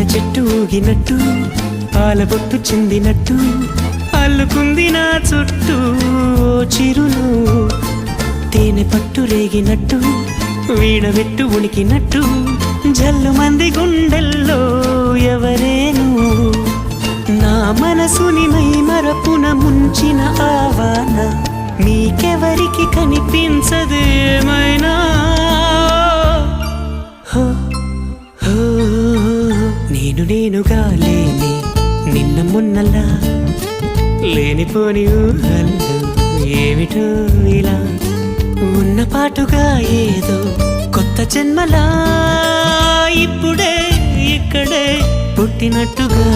చెట్టు ఊగినట్టు పాల బొట్టు చిందినట్టు అల్లుకుంది నా చుట్టూ చిరును తేనె పట్టు రేగినట్టు వీణవెట్టు ఉనికినట్టు జల్లు మంది గుండెల్లో ఎవరేను నా మనసుని మై మరపున ముంచిన ఆవాన నీకెవరికి కనిపించదేమైనా నేనుగా లేని నిన్న మొన్నలా లేనిపోని ఊహల్లో ఏమిటో ఇలా ఉన్న పాటుగా ఏదో కొత్త జన్మలా ఇప్పుడే ఇక్కడే పుట్టినట్టుగా